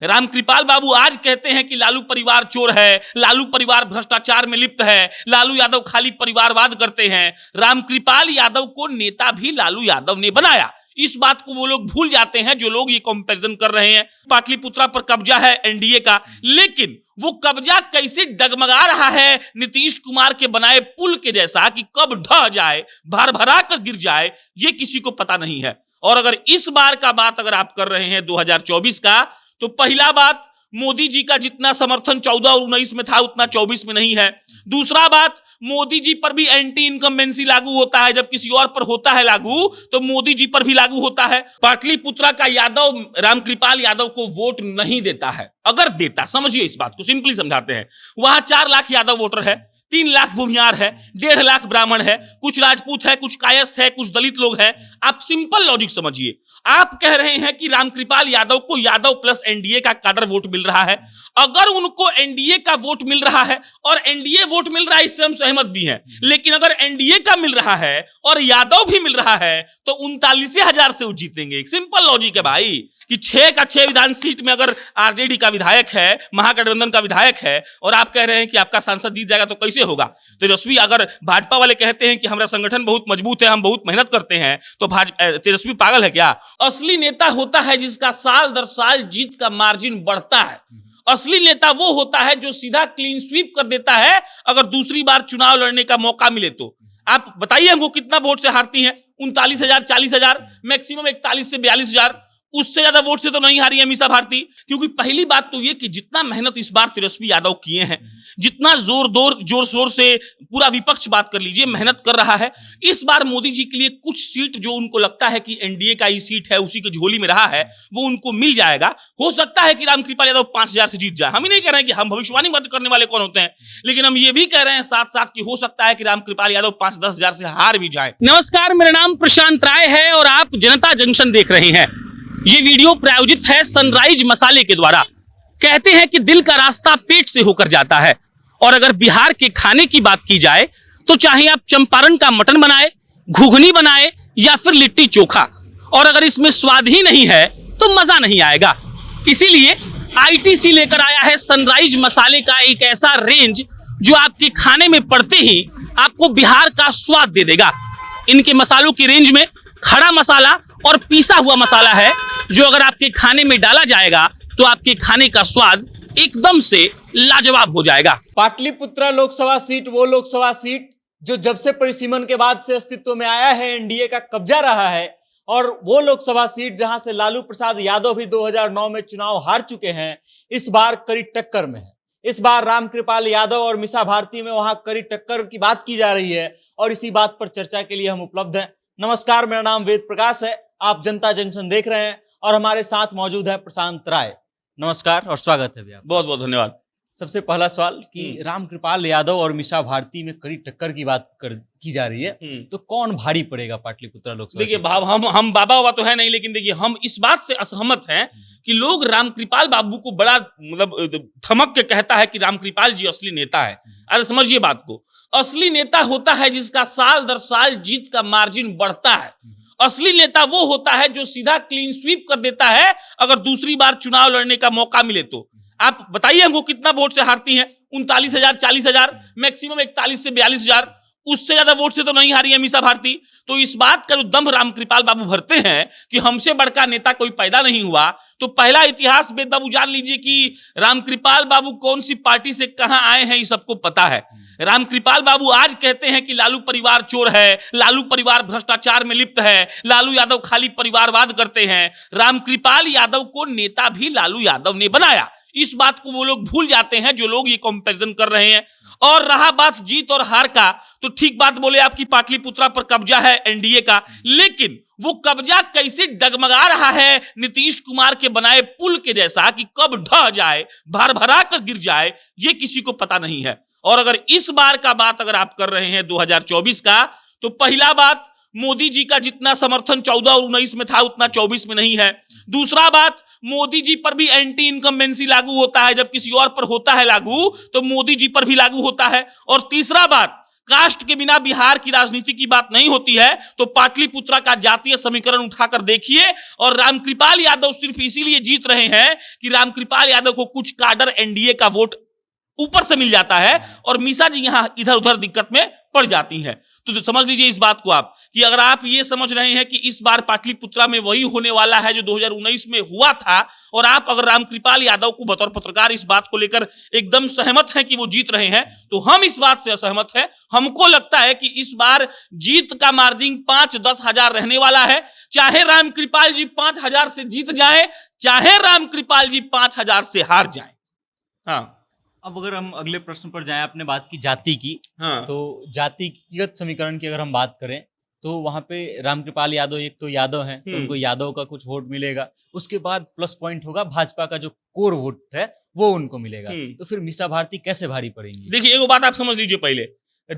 रामकृपाल बाबू आज कहते हैं कि लालू परिवार चोर है, लालू परिवार भ्रष्टाचार में लिप्त है, लालू यादव खाली परिवारवाद करते हैं। रामकृपाल यादव को नेता भी लालू यादव ने बनाया। इस बात को वो लोग भूल जाते हैं जो लोग ये कंपैरिजन कर रहे हैं। पाटलिपुत्रा पर कब्जा है एनडीए का, लेकिन वो कब्जा कैसे डगमगा रहा है नीतीश कुमार के बनाए पुल के जैसा कि कब ढह जाए, भर भरा कर गिर जाए, ये किसी को पता नहीं है। और अगर इस बार का बात अगर आप कर रहे हैं 2024 का, तो पहला बात, मोदी जी का जितना समर्थन 14 और 19 में था उतना 24 में नहीं है। दूसरा बात, मोदी जी पर भी एंटी इनकम्बेंसी लागू होता है, जब किसी और पर होता है लागू तो मोदी जी पर भी लागू होता है। पाटलिपुत्रा का यादव रामकृपाल यादव को वोट नहीं देता है। अगर देता, समझिए इस बात को, सिंपली समझाते हैं, वहां 4 लाख यादव वोटर है, 3 लाख भूमियार है, 1.5 लाख ब्राह्मण है, कुछ राजपूत है, कुछ कायस्थ है, कुछ दलित लोग हैं। आप सिंपल लॉजिक समझिए। आप कह रहे हैं कि रामकृपाल यादव को यादव प्लस एनडीए का काडर वोट मिल रहा है। अगर उनको एनडीए का वोट मिल रहा है और एनडीए वोट मिल रहा है, इससे हम सहमत भी हैं, लेकिन अगर एनडीए का मिल रहा है और यादव भी मिल रहा है तो 39,000 से वो जीतेंगे। सिंपल लॉजिक है भाई, कि 6 का 6 विधान सीट में अगर आरजेडी का विधायक है, महागठबंधन का विधायक है, और आप कह रहे हैं कि आपका सांसद जीत जाएगा, तो कैसे होगा? तेजस्वी, अगर भाजपा वाले कहते हैं कि हमारा संगठन बहुत मजबूत है, हम बहुत मेहनत करते हैं, तो तेजस्वी पागल है क्या? असली नेता होता है जिसका साल दर साल जीत का मार्जिन बढ़ता है। असली नेता वो होता है जो सीधा क्लीन स्वीप कर देता है अगर दूसरी बार चुनाव लड़ने का मौका मिले तो। आप बताइए हमको कितना वोट से हारती हैं? 39,000, 40,000, मैक्सिमम 41 से 42,000, उससे ज्यादा वोट से तो नहीं हारी है मीसा भारती। क्योंकि पहली बात तो ये कि जितना मेहनत इस बार तेजस्वी यादव किए हैं, जितना जोर शोर से पूरा विपक्ष बात कर लीजिए मेहनत कर रहा है, इस बार मोदी जी के लिए कुछ सीट जो उनको लगता है कि एनडीए का ही सीट है, उसी की झोली में रहा है, वो उनको मिल जाएगा। हो सकता है कि रामकृपाल यादव 5,000 से जीत जाए। हम ही नहीं कह रहे हैं कि हम भविष्यवाणी करने वाले कौन होते हैं, लेकिन हम ये भी कह रहे हैं साथ साथ कि हो सकता है कि रामकृपाल यादव 5-10 हजार से हार भी जाए। नमस्कार, मेरा नाम प्रशांत राय है और आप जनता जंक्शन देख रहे हैं। ये वीडियो प्रायोजित है सनराइज मसाले के द्वारा। कहते हैं कि दिल का रास्ता पेट से होकर जाता है, और अगर बिहार के खाने की बात की जाए तो चाहे आप चंपारण का मटन बनाए, घुघनी बनाए या फिर लिट्टी चोखा, और अगर इसमें स्वाद ही नहीं है तो मजा नहीं आएगा। इसीलिए आईटीसी लेकर आया है सनराइज मसाले का एक ऐसा रेंज जो आपके खाने में पड़ते ही आपको बिहार का स्वाद दे देगा। इनके मसालों की रेंज में खड़ा मसाला और पीसा हुआ मसाला है, जो अगर आपके खाने में डाला जाएगा तो आपके खाने का स्वाद एकदम से लाजवाब हो जाएगा। पाटलिपुत्रा लोकसभा सीट वो लोकसभा सीट जो जब से परिसीमन के बाद से अस्तित्व में आया है, एनडीए का कब्जा रहा है, और वो लोकसभा सीट जहां से लालू प्रसाद यादव भी 2009 में चुनाव हार चुके हैं, इस बार कड़ी टक्कर में है। इस बार रामकृपाल यादव और मीसा भारती में वहां कड़ी टक्कर की बात की जा रही है, और इसी बात पर चर्चा के लिए हम उपलब्ध हैं। नमस्कार, मेरा नाम वेद प्रकाश है, आप जनता जंक्शन देख रहे हैं और हमारे साथ मौजूद है प्रशांत राय। नमस्कार और स्वागत है भैया। बहुत बहुत धन्यवाद। सबसे पहला सवाल कि रामकृपाल यादव और मीसा भारती में कड़ी टक्कर की बात की जा रही है, तो कौन भारी पड़ेगा पाटलिपुत्रा लोकसभा? देखिए भाव, हम बाबा तो है नहीं, लेकिन देखिए हम इस बात से असहमत हैं कि लोग रामकृपाल बाबू को बड़ा मतलब थमक के कहता है कि रामकृपाल जी असली नेता है। अरे समझिए बात को, असली नेता होता है जिसका साल दर साल जीत का मार्जिन बढ़ता है। असली नेता वो होता है जो सीधा क्लीन स्वीप कर देता है अगर दूसरी बार चुनाव लड़ने का मौका मिले तो। आप बताइए हमको कितना वोट से हारती हैं? 39,000, 40,000, मैक्सिमम 41 से 42,000, उससे ज्यादा वोट से तो नहीं हारी है मीसा भारती। तो इस बात का जो दम रामकृपाल बाबू भरते हैं कि हमसे बड़का नेता कोई पैदा नहीं हुआ, तो पहला इतिहास वेद बाबू जान लीजिए कि रामकृपाल बाबू कौन सी पार्टी से कहां आए हैं, ये सबको पता है। रामकृपाल बाबू आज कहते हैं कि लालू परिवार चोर है, लालू परिवार भ्रष्टाचार में लिप्त है, लालू यादव खाली परिवारवाद करते हैं। रामकृपाल यादव को नेता भी लालू यादव ने बनाया। इस बात को वो लोग भूल जाते हैं जो लोग ये कंपैरिजन कर रहे हैं। और रहा बात जीत और हार का, तो ठीक बात बोले आपकी, पाटलिपुत्रा पर कब्जा है एनडीए का, लेकिन वो कब्जा कैसे डगमगा रहा है नीतीश कुमार के बनाए पुल के जैसा कि कब ढह जाए, भर भरा कर गिर जाए, ये किसी को पता नहीं है। और अगर इस बार का बात अगर आप कर रहे हैं 2024 का, तो पहला बात, मोदी जी का जितना समर्थन 14 और 19 में था उतना 24 में नहीं है। दूसरा बात, मोदी जी पर भी एंटी इनकम्बेंसी लागू होता है, जब किसी और पर होता है लागू तो मोदी जी पर भी लागू होता है। और तीसरा बात, कास्ट के बिना बिहार की राजनीति की बात नहीं होती है, तो पाटलिपुत्रा का जातीय समीकरण उठाकर देखिए। और रामकृपाल यादव सिर्फ इसीलिए जीत रहे हैं कि रामकृपाल यादव को कुछ काडर एनडीए का वोट ऊपर से मिल जाता है और मीसा जी यहां इधर उधर दिक्कत में पड़ जाती हैं। तो समझ लीजिए इस बात को आप, कि अगर आप ये समझ रहे हैं कि इस बार पाटलिपुत्रा में वही होने वाला है जो 2019 में हुआ था, और आप अगर रामकृपाल यादव को बतौर पत्रकार इस बात को लेकर एकदम सहमत हैं कि वो जीत रहे हैं, तो हम इस बात से असहमत हैं। हमको लगता है कि इस बार जीत का मार्जिन 5-10 हजार रहने वाला है। चाहे रामकृपाल जी 5,000 से जीत जाए, चाहे रामकृपाल जी 5,000 से हार जाए। हाँ, अब अगर हम अगले प्रश्न पर जाएं, आपने बात की जाति की, हाँ, तो जातिगत समीकरण की अगर हम बात करें तो वहां पे रामकृपाल यादव एक तो यादव हैं, तो उनको यादव का कुछ वोट मिलेगा। उसके बाद प्लस पॉइंट होगा भाजपा का जो कोर वोट है वो उनको मिलेगा। तो फिर मीसा भारती कैसे भारी पड़ेंगी? देखिए एक बात आप समझ लीजिए, पहले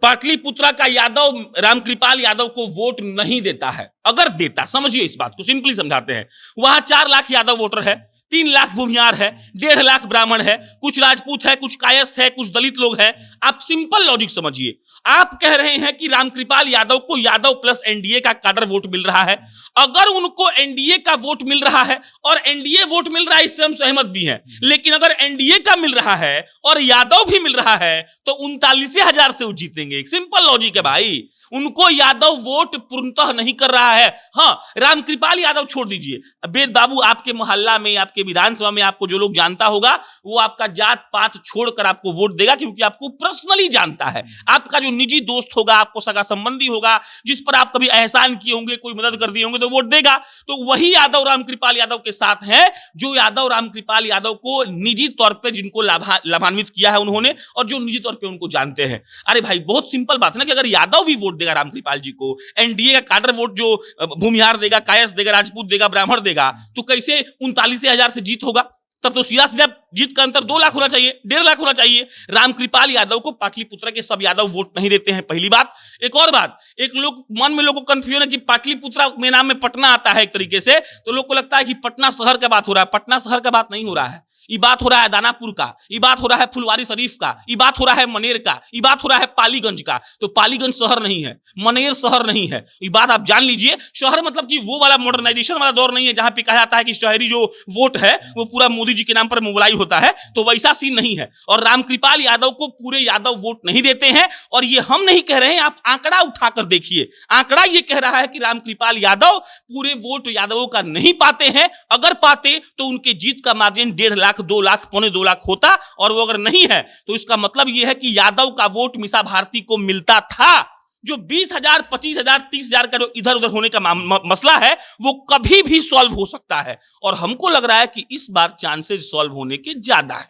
पाटलिपुत्रा का यादव रामकृपाल यादव को वोट नहीं देता है। अगर देता, समझिए इस बात को, सिंपली समझाते हैं, वहां 4 लाख यादव वोटर है, 3 लाख भूमियार है, 1.5 लाख ब्राह्मण है, कुछ राजपूत है, कुछ कायस्थ है, कुछ दलित लोग हैं। आप सिंपल लॉजिक समझिए। आप कह रहे हैं कि रामकृपाल यादव को यादव प्लस एनडीए का काडर वोट मिल रहा है। अगर उनको एनडीए का वोट मिल रहा है और एनडीए वोट मिल रहा है, इससे हम सहमत भी हैं, लेकिन अगर एनडीए का मिल रहा है और यादव भी मिल रहा है तो 39,000 से वो जीतेंगे। सिंपल लॉजिक है भाई। उनको यादव वोट पूर्णतः नहीं कर रहा है। हाँ, रामकृपाल यादव छोड़ दीजिए, वेद बाबू आपके मोहल्ला में, आपके विधानसभा में आपको जो लोग जानता होगा, वो आपका जात पात छोड़कर आपको वोट देगा, क्योंकि आपको पर्सनली जानता है। आपका जो निजी दोस्त होगा, आपको सगा संबंधी होगा, जिस पर आप कभी एहसान किए होंगे, कोई मदद कर दिए होंगे, तो वोट देगा। तो वही यादव रामकृपाल यादव के साथ है, जो यादव रामकृपाल यादव को निजी तौर पर जिनको लाभान्वित किया है उन्होंने, और जो निजी तौर पर उनको जानते हैं। अरे भाई, बहुत सिंपल बात है ना, कि अगर यादव भी वोट देगा रामकृपाल जी को, एनडीए का काडर वोट जो भूमिहार देगा, कायस्थ देगा, राजपूत देगा, ब्राह्मण देगा, तो कैसे 39,000 से जीत होगा? तब तो सीधा सीधा जीत का अंतर 2 लाख होना चाहिए, 1.5 लाख होना चाहिए। रामकृपाल यादव को पाटलिपुत्रा के सब यादव वोट नहीं देते हैं, पहली बात। एक और बात, एक लोग मन में लोगों को कंफ्यूजन है कि पाटलिपुत्रा में नाम में पटना आता है एक तरीके से, तो लोग को लगता है कि पटना शहर का बात हो रहा है। पटना शहर का बात नहीं हो रहा है। ये बात हो रहा है दानापुर का, ये बात हो रहा है फुलवारी शरीफ का, ये बात हो रहा है मनेर का, ये बात हो रहा है पालीगंज का। तो पालीगंज शहर नहीं है, मनेर शहर नहीं है, ये बात आप जान लीजिए। शहर मतलब कि वो वाला मॉडर्नाइजेशन वाला दौर नहीं है जहां पे कहा जाता है कि शहरी जो वोट है वो पूरा मोदी जी के नाम पर मोबिलाइज होता है, तो वैसा सीन नहीं है। और रामकृपाल यादव को पूरे यादव वोट नहीं देते हैं, और ये हम नहीं कह रहे हैं, आप आंकड़ा उठाकर देखिए। आंकड़ा ये कह रहा है कि रामकृपाल यादव पूरे वोट यादवों का नहीं पाते हैं। अगर पाते तो उनके जीत का मार्जिन 1.5 लाख, 2 लाख, 2.25 लाख होता, और वो अगर नहीं है तो इसका मतलब यह है कि यादव का वोट मीसा भारती को मिलता था। जो 20,000, 25,000, 30,000 का जो इधर उधर होने का मसला है, वो कभी भी सॉल्व हो सकता है, और हमको लग रहा है कि इस बार चांसेस सॉल्व होने के ज्यादा है।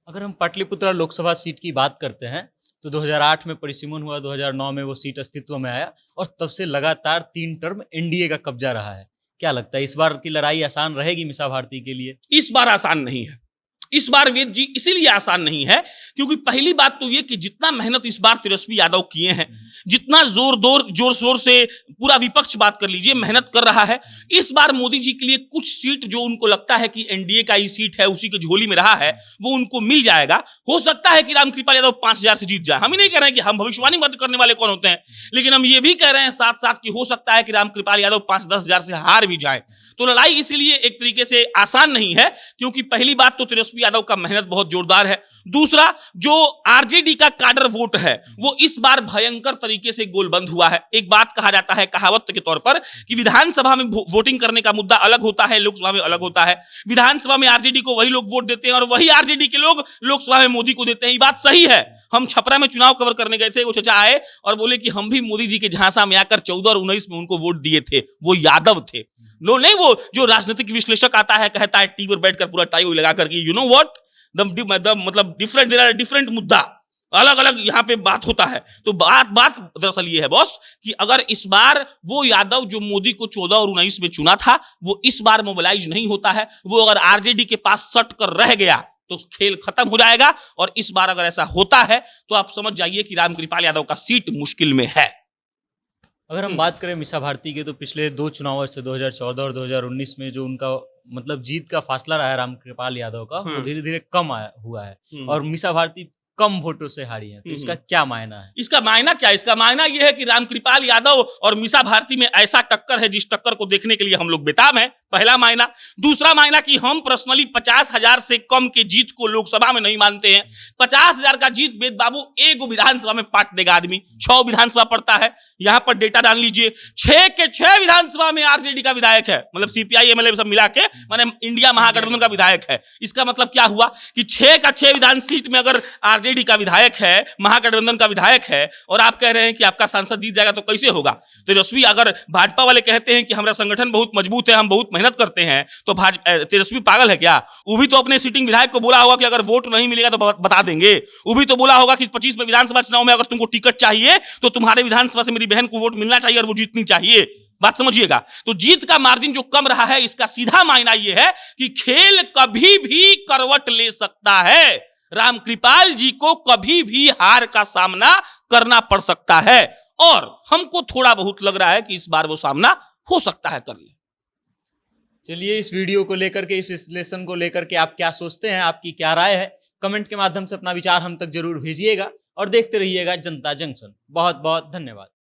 अगर हम पाटलिपुत्रा लोकसभा सीट की बात करते हैं तो 2008 में परिसीमन हुआ, 2009 में वो सीट अस्तित्व में आया, और तब से लगातार 3 टर्म एनडीए का कब्जा रहा है। क्या लगता है इस बार की लड़ाई आसान रहेगी मीसा भारती के लिए? इस बार आसान नहीं है। इस बार वेद जी इसीलिए आसान नहीं है क्योंकि पहली बात तो ये कि जितना मेहनत इस बार तेजस्वी यादव किए हैं, जितना जोर शोर से पूरा विपक्ष बात कर लीजिए मेहनत कर रहा है, इस बार मोदी जी के लिए कुछ सीट जो उनको लगता है कि एनडीए का ही सीट है, उसी के झोली में रहा है, वो उनको मिल जाएगा। हो सकता है कि रामकृपाल यादव 5,000 से जीत जाए। हम ही नहीं कह रहे हैं कि हम भविष्यवाणी करने वाले कौन होते हैं, लेकिन हम ये भी कह रहे हैं साथ साथ कि हो सकता है कि रामकृपाल यादव 5-10 हजार से हार भी जाए। तो लड़ाई इसलिए एक तरीके से आसान नहीं है क्योंकि पहली बात तो तेजस्वी यादव का मेहनत बहुत जोरदार है। दूसरा, जो आरजेडी का काडर वोट है वो इस बार भयंकर तरीके से गोलबंद हुआ है। एक बात कहा जाता है कहावत के तौर पर कि विधानसभा में वोटिंग करने का मुद्दा अलग होता है, लोकसभा में अलग होता है। विधानसभा में आरजेडी को वही लोग वोट देते हैं और वही आरजेडी के लोग लोकसभा में मोदी को देते हैं। ये बात सही है। हम छपरा में चुनाव कवर करने गए थे, वो चाचा आए और बोले कि हम भी मोदी जी के झांसा में आकर 14 और 19 में उनको वोट दिए थे, वो यादव थे। लो नहीं, वो जो राजनीतिक विश्लेषक आता है कहता है टीवी पर बैठकर पूरा टाई लगा करके यू नो व्हाट मतलब डिफरेंट मुद्दा अलग अलग यहाँ पे बात होता है। तो बात दरअसल ये है बॉस कि अगर इस बार वो यादव जो मोदी को 14 और 19 में चुना था वो इस बार मोबिलाइज नहीं होता है, वो अगर आरजेडी के पास सट कर रह गया तो खेल खत्म हो जाएगा। और इस बार अगर ऐसा होता है तो आप समझ जाइए कि रामकृपाल यादव का सीट मुश्किल में है। अगर हम बात करें मीसा भारती के, तो पिछले 2 चुनावों से 2014 और 2019 में जो उनका मतलब जीत का फासला रहा है रामकृपाल यादव का, वो धीरे धीरे कम हुआ है। और मीसा भारती कम वोटों से हारी है, तो इसका क्या मायना है? इसका मायना क्या है? इसका मायना यह है कि रामकृपाल यादव और मीसा भारती में ऐसा टक्कर है जिस टक्कर को देखने के लिए हम लोग बेताब हैं। पहला मायना। दूसरा मायना कि हम पर्सनली 50,000 से कम के जीत को लोकसभा में नहीं मानते हैं। 50,000 का जीत वेद बाबू एक विधानसभा में पाट देगा आदमी। 6 विधानसभा पड़ता है, यहां पर डेटा डाल लीजिए। 6 के 6 विधानसभा में आरजेडी का विधायक है, मतलब सीपीआई एमएलए सब मिला के माने इंडिया महागठबंधन का विधायक है। इसका मतलब क्या हुआ कि 6 का 6 विधान सीट में अगर आरजेडी का विधायक है, महागठबंधन का विधायक है, और आप कह रहे हैं कि आपका सांसद जीत जाएगा, तो कैसे होगा? तेजस्वी, अगर भाजपा वाले कहते हैं कि हमारा संगठन बहुत मजबूत है, हम बहुत मेहनत करते हैं, तो तेजस्वी पागल है क्या? वो भी तो अपने सीटिंग विधायक को बोला होगा कि अगर वोट नहीं मिलेगा तो बता देंगे। वो भी तो बोला होगा कि 25 में विधानसभा चुनाव में अगर तुमको टिकट चाहिए तो तुम्हारे विधानसभा से मेरी बहन को वोट मिलना चाहिए और वो जीतनी चाहिए। बात समझिएगा। तो जीत का मार्जिन जो कम रहा है, इसका सीधा मायना यह है कि खेल कभी भी करवट ले सकता है। रामकृपाल जी को कभी भी हार का सामना करना पड़ सकता है, और हमको थोड़ा बहुत लग रहा है कि इस बार वो सामना हो सकता है कर ले। चलिए, इस वीडियो को लेकर के, इस विश्लेषण को लेकर के आप क्या सोचते हैं, आपकी क्या राय है? कमेंट के माध्यम से अपना विचार हम तक जरूर भेजिएगा और देखते रहिएगा जनता जंक्शन। बहुत बहुत धन्यवाद।